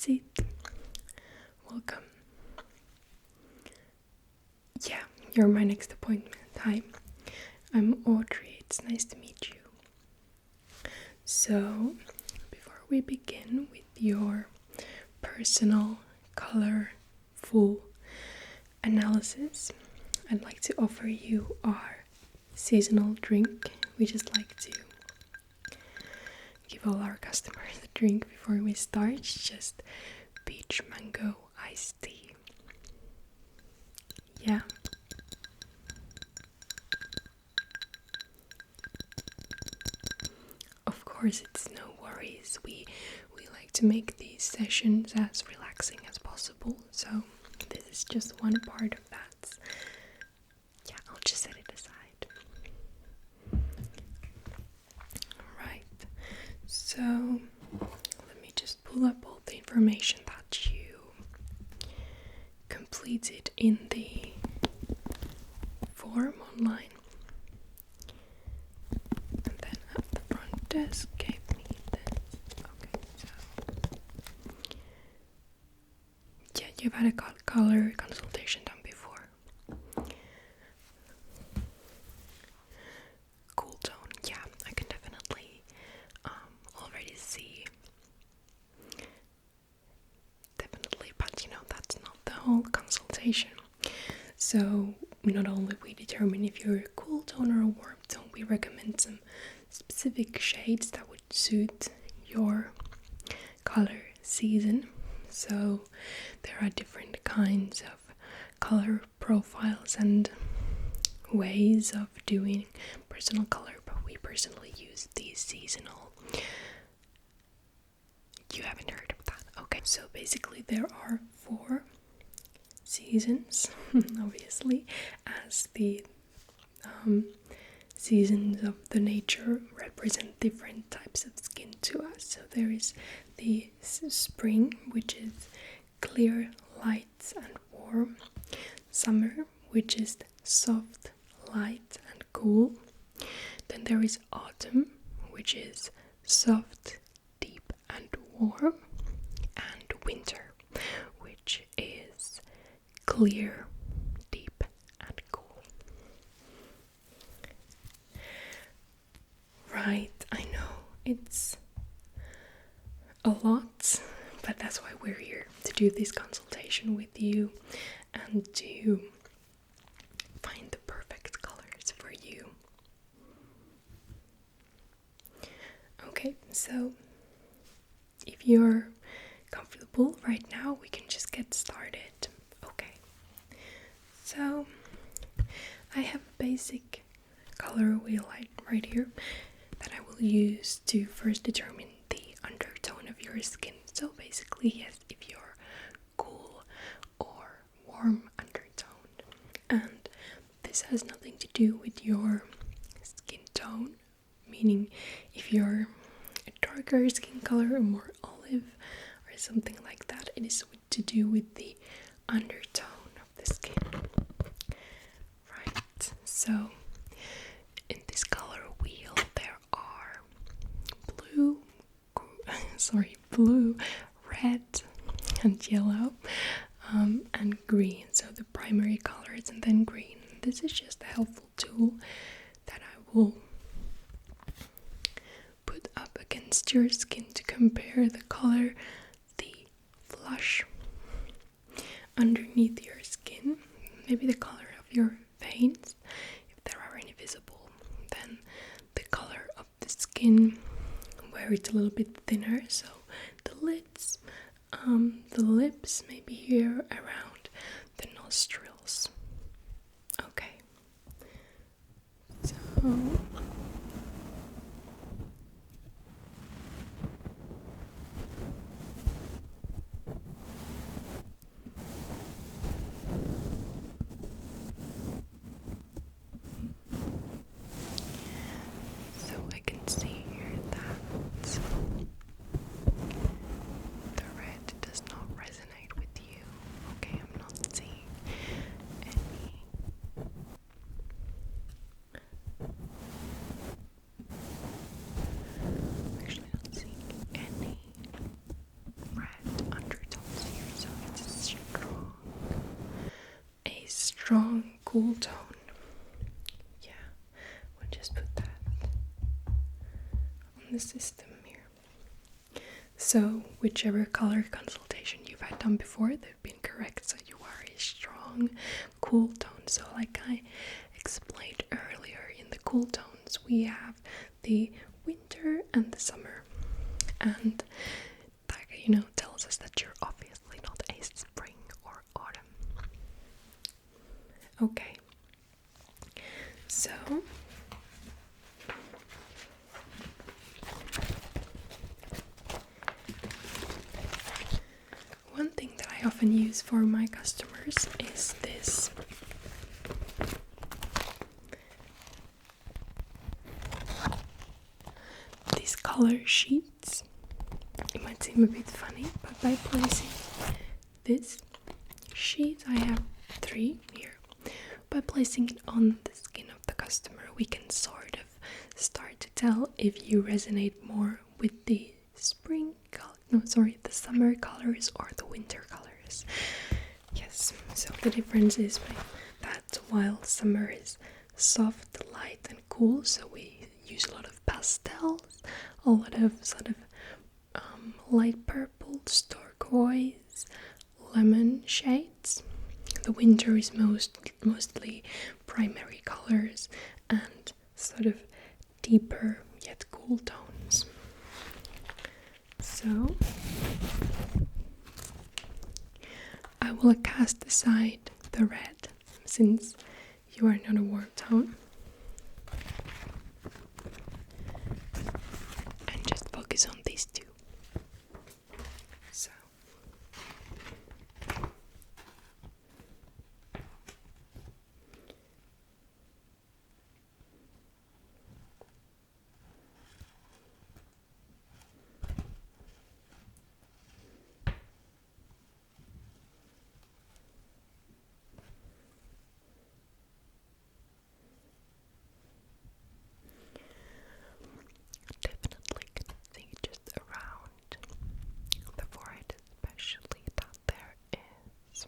seat. Welcome. Yeah, you're my next appointment. Hi, I'm Audrey. It's nice to meet you. So, before we begin with your personal color full analysis, I'd like to offer you our seasonal drink. We just like to give all our customers a drink before we start. It's just peach mango iced tea. Yeah. Of course, it's no worries. We like to make these sessions as relaxing as possible, so this is just one part of that. Yeah, I'll just set it aside. Right. So let me just pull up all the information that you completed in the form online. And then at the front desk gave me this. Okay, so yeah, you've had a color consultation done before. Cool tone, yeah, I can definitely already see. Definitely, but you know, that's not the whole consultation. So not only we determine if you're a cool tone or a warm tone, we recommend some specific shades that would suit your color season. So there are different kinds of color profiles and ways of doing personal color, but we personally use these seasonal. You haven't heard of that? Okay, so basically there are 4 seasons, obviously, as the seasons of the nature represent different types of skin to us. So there is the spring, which is clear, light and warm. Summer, which is soft, light and cool. Then there is autumn, which is soft, deep and warm. And winter, which is clear, deep and cool. Right, I know it's a lot, but that's why we're here, to do this consultation with you and to find the perfect colors for you. Okay, so if you're comfortable right now, we can just get started. Okay, so I have a basic color wheel right here that I will use to first determine the undertone of your skin. So basically, yes, if you're cool or warm undertone. And this has nothing to do with your skin tone, meaning if you're a darker skin color or more olive or something like that, it is to do with the undertone of the skin. Right, so in this color wheel there are blue, red and yellow, and green, so the primary colors, and then green. This is just a helpful tool that I will put up against your skin to compare the color, the flush underneath your skin, maybe the color of your veins, if there are any visible, then the color of the skin where it's a little bit thinner, so the lids, the lips, maybe here around the nostrils. Okay, so I can see here that the red does not resonate with you. Okay, I'm not seeing any strong, cool tone. Yeah, we'll just put that on the system here. So, whichever color consultation you've had done before, they've been correct. So, you are a strong, cool tone. So, like I explained earlier, in the cool tones, we have the winter and the summer. And that, tells us that you're obviously not a spring or autumn. Okay. So, one thing that I often use for my customers is this these color sheets. It might seem a bit funny, but by placing this sheet, I have 3 here. By placing it on the skin of the customer, we can sort of start to tell if you resonate more with the the summer colors or the winter colors. Yes, so the difference is that while summer is soft, light and cool, so we use a lot of pastels, a lot of sort of light purple, turquoise, lemon shades. The winter is mostly primary colors and sort of deeper yet cool tones. So I will cast aside the red since you are not a warm tone and just focus on these two. So definitely can see just around the forehead, especially that there is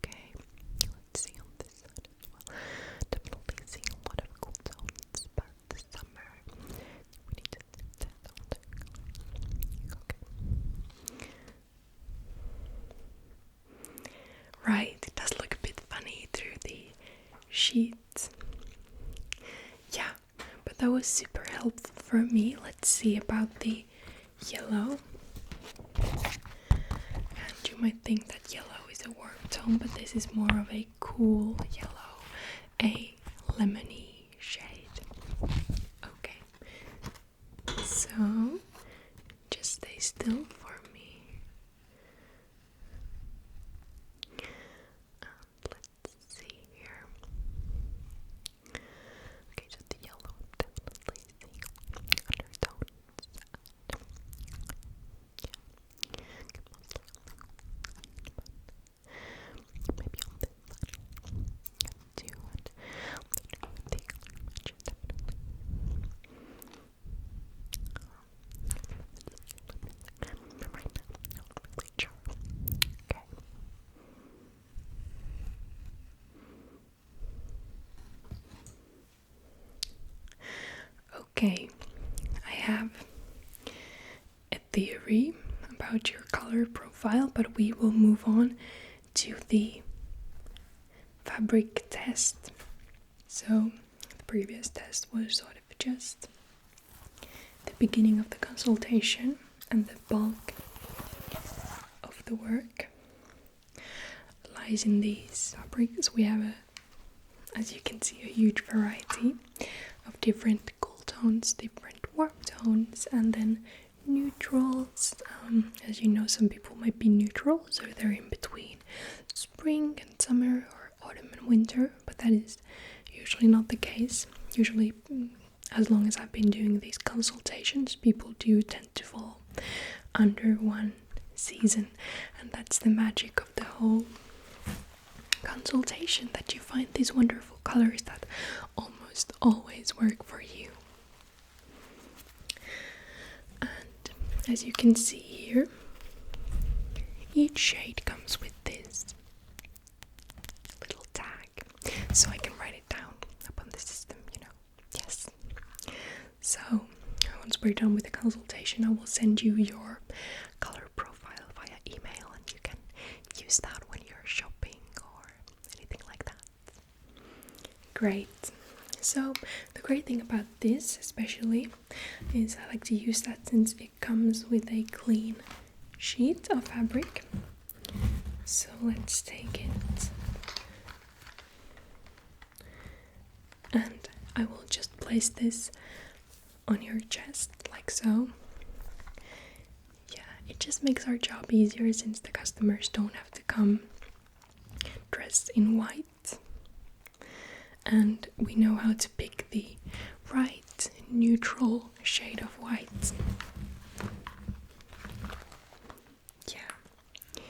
okay. Let's see on this side as well. Definitely see a lot of cool tones, but the summer we need to test on the okay. Right, it does look a bit funny through the sheets. Yeah, but that was super helpful for me. Let's see about the yellow. And you might think that yellow is a warm tone, but this is more of a cool yellow, a lemony shade. Okay, so just stay still for me. Let's see here. Okay, just the yellow, definitely see undertones. Maybe on this side too, and the color match definitely. Right now, not really sure. Okay, I have a theory about your color profile, but we will move on to the fabric test. So the previous test was sort of just the beginning of the consultation, and the bulk of the work lies in these fabrics. We have as you can see, a huge variety of different cool tones, different warm tones, and then neutrals. As you know, some people might be neutral, so they're in between spring and summer or autumn and winter, but that is usually not the case. Usually, as long as I've been doing these consultations, people do tend to fall under one season, and that's the magic of the whole consultation, that you find these wonderful colors that almost always work for you. And as you can see here, each shade comes with this little tag, so I can write it down up on the system, you know. Yes. So once we're done with the consultation, I will send you your color profile via email, and you can use that when you're shopping or anything like that. Great. So the great thing about this especially is I like to use that since it comes with a clean sheet of fabric. So let's take it, and I will just place this on your chest like so. Yeah, it just makes our job easier since the customers don't have to come dressed in white, and we know how to pick the right neutral shade of white. Yeah.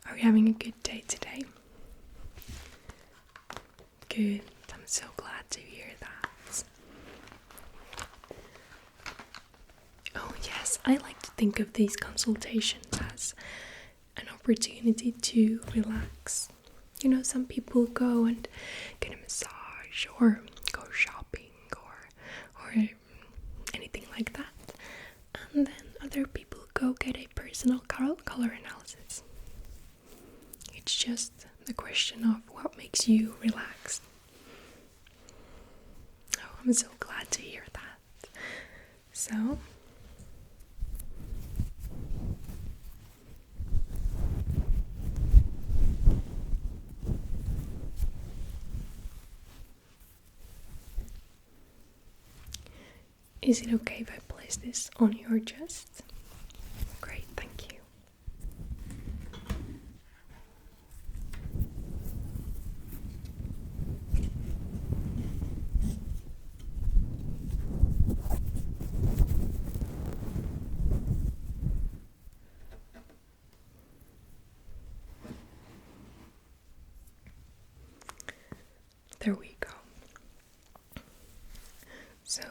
Are you having a good day today? Good. I'm so glad to hear that. Oh yes, I like to think of these consultations as an opportunity to relax. You know, some people go and get a massage or go shopping or anything like that, and then other people go get a personal color analysis. It's just the question of what makes you relax. Oh, I'm so glad to hear that. So is it okay if I place this on your chest? Great, thank you. There we go. So,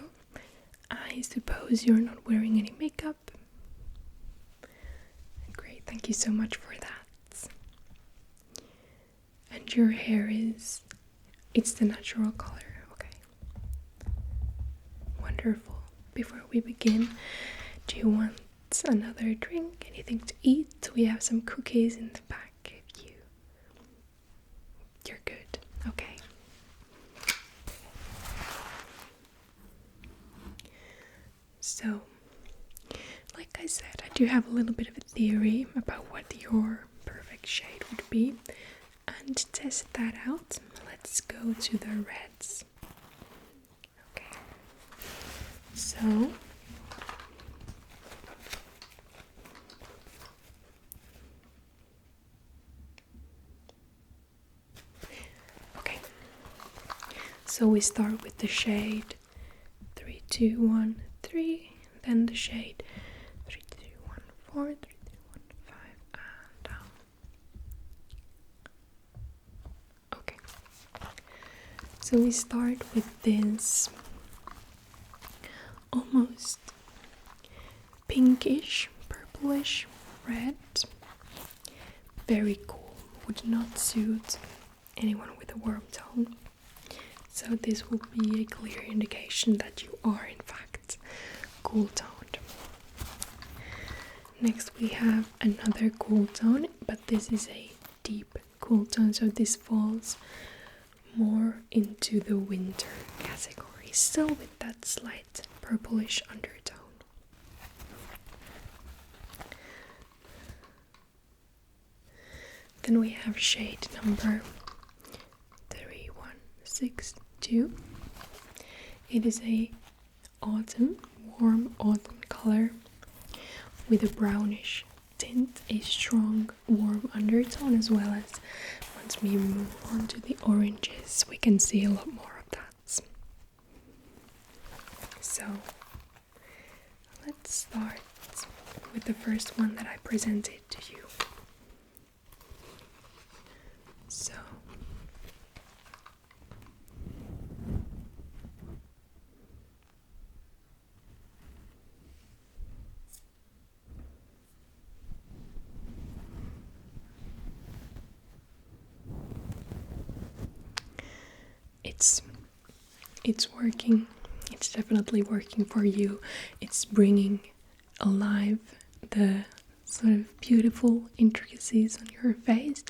I suppose you're not wearing any makeup. Great, thank you so much for that. And your hair it's the natural color, okay. Wonderful. Before we begin, do you want another drink? Anything to eat? We have some cookies in the back if you're good. Okay. So, like I said, I do have a little bit of a theory about what your perfect shade would be. And to test that out, let's go to the reds. Okay. So, okay. So we start with the shade 3, 2, 1, 3, then the shade 3, 2, 1, 4, 3, 2, 1, 5, and down. Okay. So we start with this almost pinkish, purplish red. Very cool. Would not suit anyone with a warm tone. So this will be a clear indication that you are in fact cool toned. Next we have another cool tone, but this is a deep cool tone, so this falls more into the winter category, still with that slight purplish undertone. Then we have shade number 3162. It is a warm autumn color with a brownish tint, a strong warm undertone, as well as once we move on to the oranges we can see a lot more of that. So let's start with the first one that I presented to you. So it's working. It's definitely working for you. It's bringing alive the sort of beautiful intricacies on your face.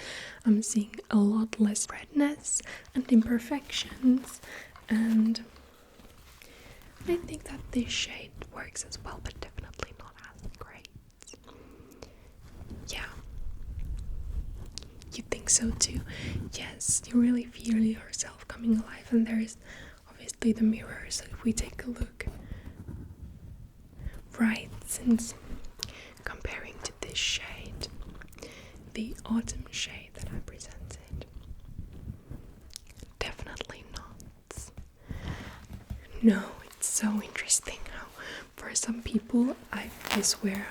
I'm seeing a lot less redness and imperfections, and I think that this shade works as well, but definitely not as great. Yeah. You think so too? Yes, you really feel yourself coming alive, and there is obviously the mirror, so if we take a look. Right, since comparing to this shade, the autumn shade that I presented, definitely not. No, it's so interesting how for some people, I swear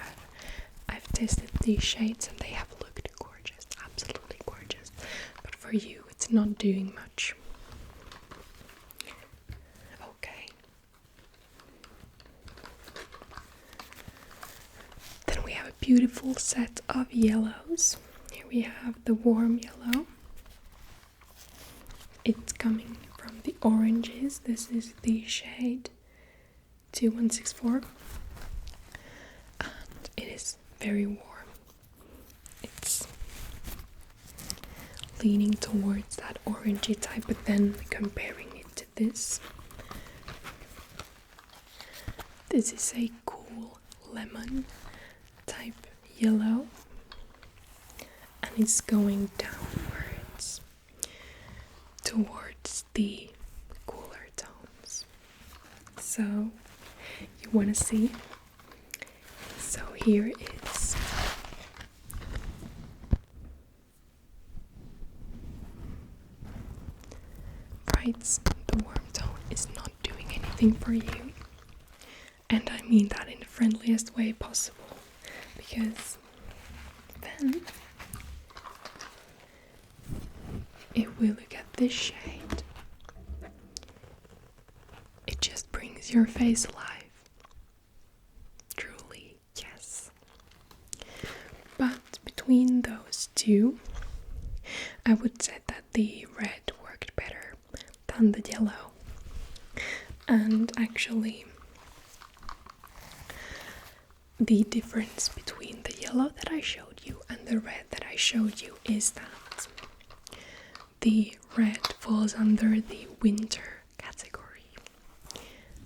I've tested these shades and they have looked gorgeous, absolutely gorgeous, but for you it's not doing much. Okay. Then we have a beautiful set of yellows. Here we have the warm yellow. It's coming from the oranges. This is the shade 2164. And it is very warm. It's leaning towards that orangey type, but then comparing it to this. This is a cool lemon type yellow, and it's going downwards towards the cooler tones. So you want to see? So here is right, the warm tone is not doing anything for you, and I mean that in the friendliest way possible, because then if we look at this shade, it just brings your face alive. Truly, yes. But between those two, I would say that the red worked better than the yellow. And actually, the difference between the yellow that I showed you and the red that I showed you is that the red falls under the winter category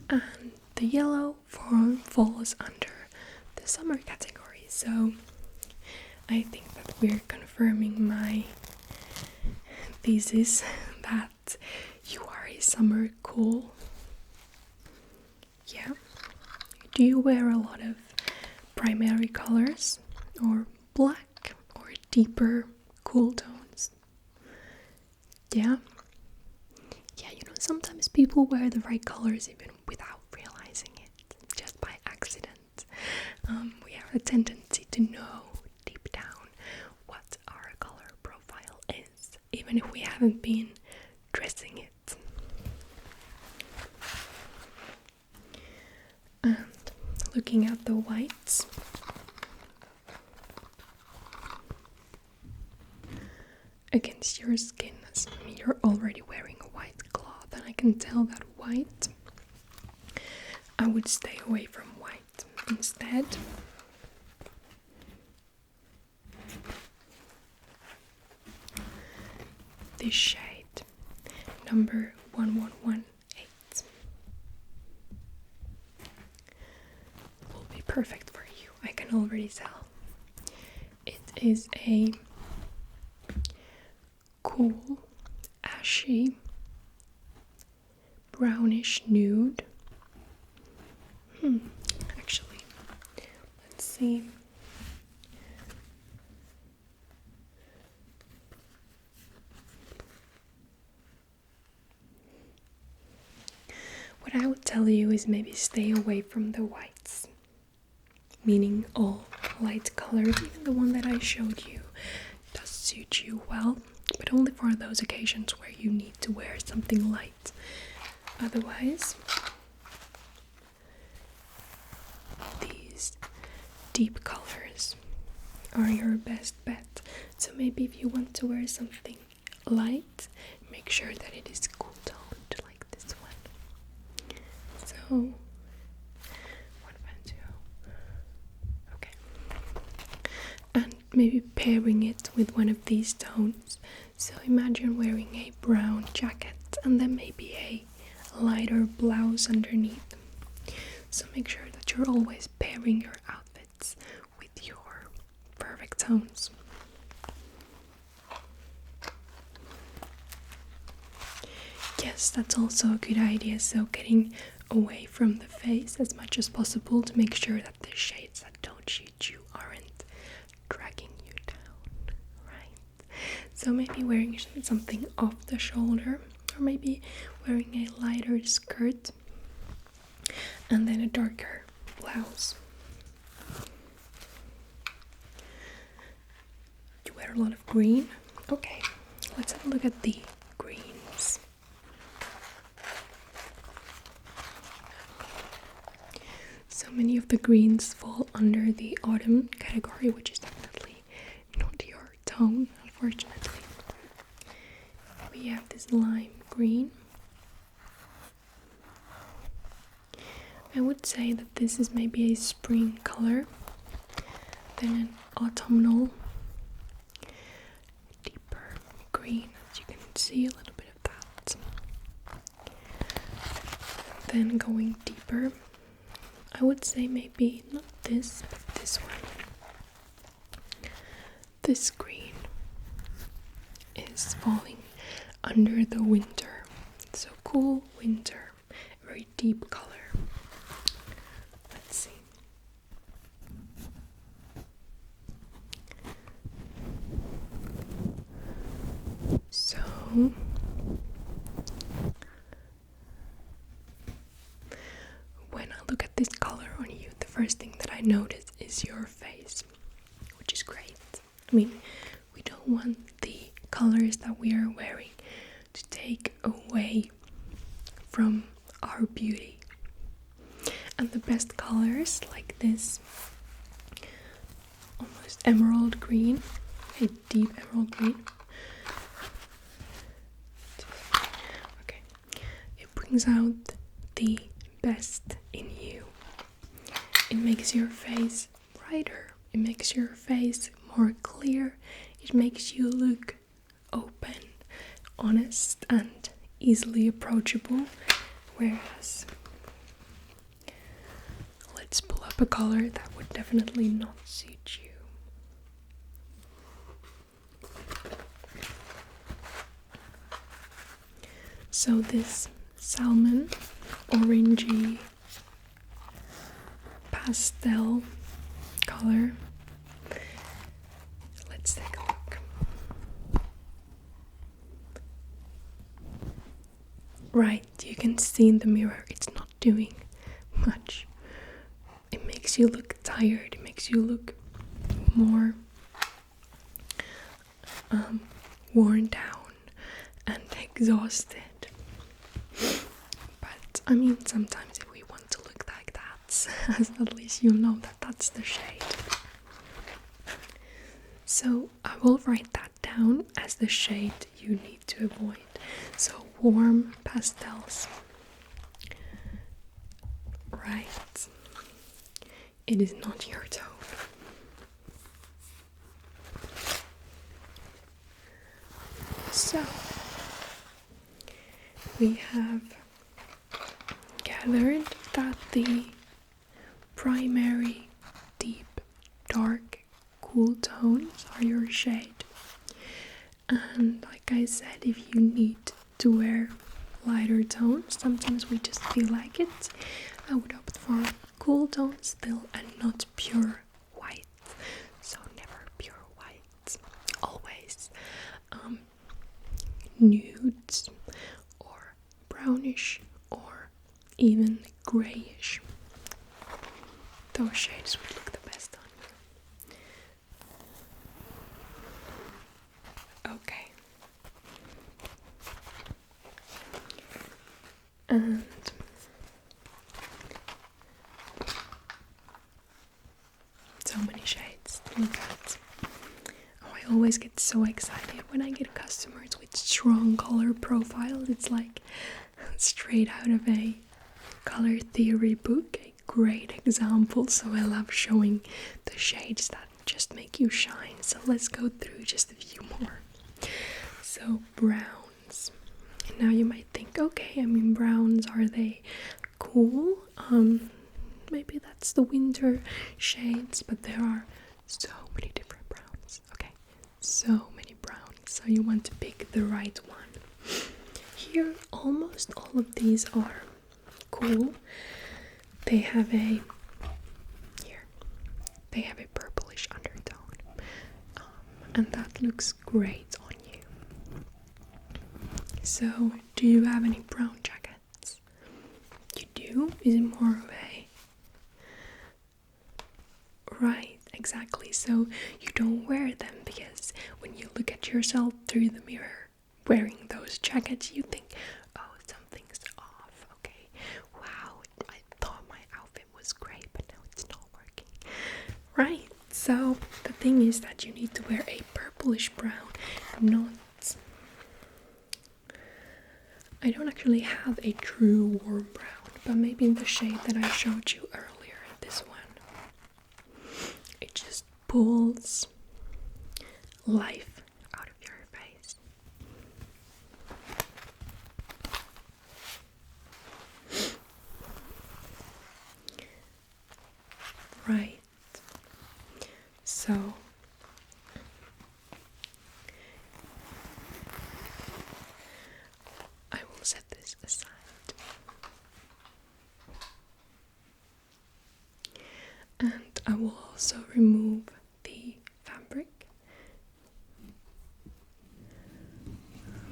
and the yellow falls under the summer category. So I think that we're confirming my thesis that you are a summer cool. Yeah. Do you wear a lot of primary colors or black or deeper cool tones? Yeah. Yeah, you know, sometimes people wear the right colors even without realizing it, just by accident. We have a tendency to know deep down what our color profile is, even if we haven't been dressing it. And looking at the whites, against your skin, I mean, you're already wearing a white cloth, and I can tell that white, I would stay away from white. Instead, this shade, number 1118, will be perfect for you. I can already tell. It is a cool, ashy, brownish nude. Actually, let's see. What I would tell you is maybe stay away from the whites, meaning all light colors. Even the one that I showed you does suit you well, but only for those occasions where you need to wear something light. Otherwise, these deep colors are your best bet. So maybe if you want to wear something light, make sure that it is cool toned. Okay. And maybe pairing it with one of these tones. So imagine wearing a brown jacket and then maybe a lighter blouse underneath. So make sure that you're always pairing your outfits with your perfect tones. Yes, that's also a good idea. So getting away from the face as much as possible to make sure that the shades that don't suit you aren't dragging you down, right? So maybe wearing something off the shoulder, or maybe wearing a lighter skirt and then a darker blouse. You wear a lot of green? Okay, let's have a look at the greens. So many of the greens fall under the autumn category, which is definitely not your tone, unfortunately. We have this lime green. I would say that this is maybe a spring color, then an autumnal deeper green, as you can see a little bit of that. Then going deeper, I would say maybe not this, but this one. This green is falling under the winter. So cool winter, very deep color. Let's see. So when I look at this color on you, the first thing that I notice is your face, which is great. I mean, we don't want the colors that we are wearing to take away from our beauty. And the best colors, like this almost emerald green, a deep emerald green. Okay, it brings out the best in you. It makes your face brighter. It makes your face more clear. It makes you look open, honest, and easily approachable. Whereas, let's pull up a color that would definitely not suit you. So this salmon orangey pastel color. Let's take a look. Right, you can see in the mirror it's not doing much. It makes you look tired, it makes you look more worn down and exhausted. But I mean, sometimes if we want to look like that, at least you'll know that that's the shade. So I will write that down as the shade you need to avoid. So warm pastels. Right. It is not your tone. So we have gathered that the primary deep, dark, cool tones are your shade. And like I said, if you need to wear lighter tones, sometimes we just feel like it, I would opt for cool tones still and not pure white. So never pure white. Always nudes or brownish or even grayish. Those shades would look the best on you. Okay. And so many shades to look at. Oh, I always get so excited when I get customers with strong color profiles. It's like straight out of a color theory book, a great example. So I love showing the shades that just make you shine. So let's go through just a few more. So browns. And now you might think, okay, I mean, browns, are they cool? Maybe that's the winter shades, but there are so many different browns. Okay, so many browns. So you want to pick the right one. Here, almost all of these are cool. They have a purplish undertone, and that looks great on you. So, do you have any brown jackets? You do? Is it more of a... Right, exactly. So you don't wear them because when you look at yourself through the mirror wearing those jackets, you think, oh, something's off. Okay, wow, I thought my outfit was great, but now it's not working. Right, so the thing is that you need to wear a purplish brown, not... I don't actually have a true warm brown, but maybe in the shade that I showed you earlier, this one. It just pulls life out of your face. Right. So I will set this aside. And I will also remove the fabric.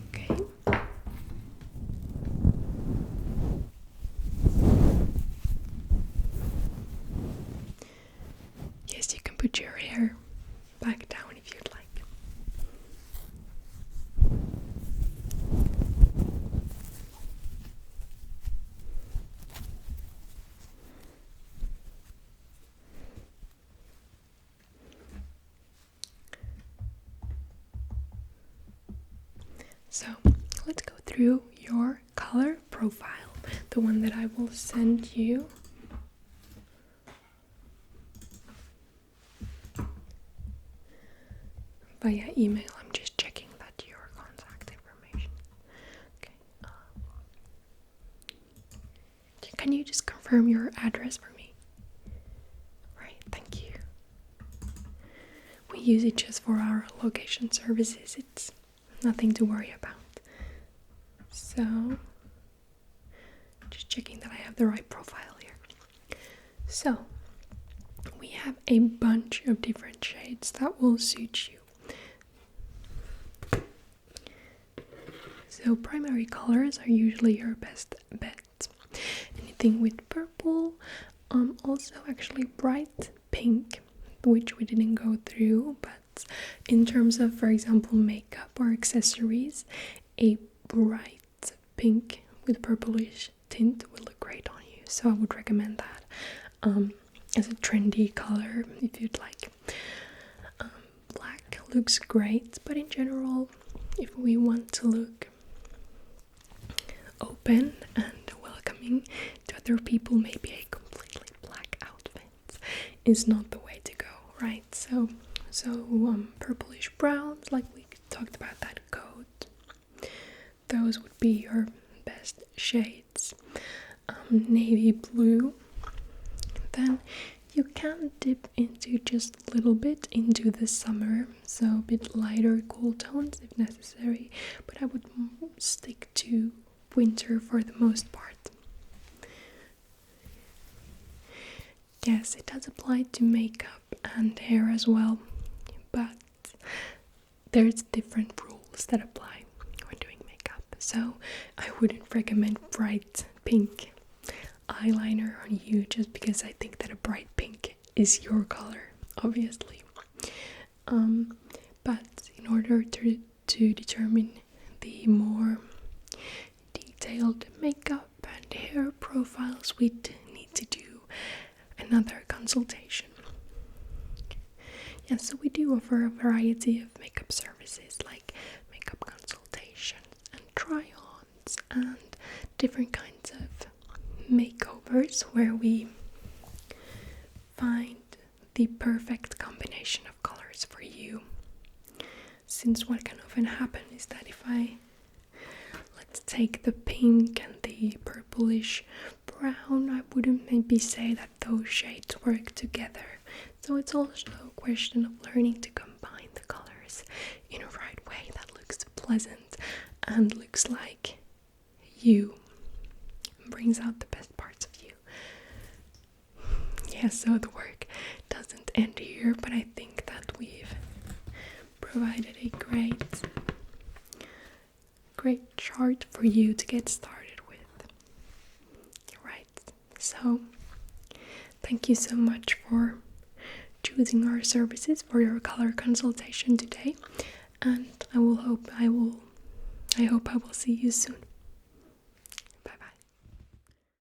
Okay. Yes, you can put your hair back down if you'd like. So let's go through your color profile, the one that I will send you. Via email. I'm just checking that your contact information. Okay. Can you just confirm your address for me? Right, thank you. We use it just for our location services. It's nothing to worry about. So, just checking that I have the right profile here. So, we have a bunch of different shades that will suit you. So primary colors are usually your best bet. Anything with purple, also actually bright pink, which we didn't go through, but in terms of, for example, makeup or accessories, a bright pink with purplish tint will look great on you. So I would recommend that as a trendy color if you'd like. Black looks great, but in general, if we want to look open and welcoming to other people, maybe a completely black outfit is not the way to go, right? So purplish browns, like we talked about, that coat, those would be your best shades. Navy blue, then you can dip into just a little bit into the summer, so a bit lighter cool tones if necessary, but I would stick to winter for the most part. Yes, it does apply to makeup and hair as well, but there's different rules that apply when doing makeup. So I wouldn't recommend bright pink eyeliner on you just because I think that a bright pink is your color, obviously. But in order to determine the more detailed makeup and hair profiles, we'd need to do another consultation. Yeah, so we do offer a variety of makeup services like makeup consultations and try-ons and different kinds of makeovers experts where we find the perfect combination of colors for you. Since what can often happen is that if let's take the pink and the purplish brown, I wouldn't maybe say that those shades work together. So it's also a question of learning to combine the colors in a right way that looks pleasant and looks like you, and brings out the best parts of you. Yeah, so the work doesn't end here, but I think that we've provided a great chart for you to get started with. Right, so thank you so much for choosing our services for your color consultation today, and I hope I will see you soon.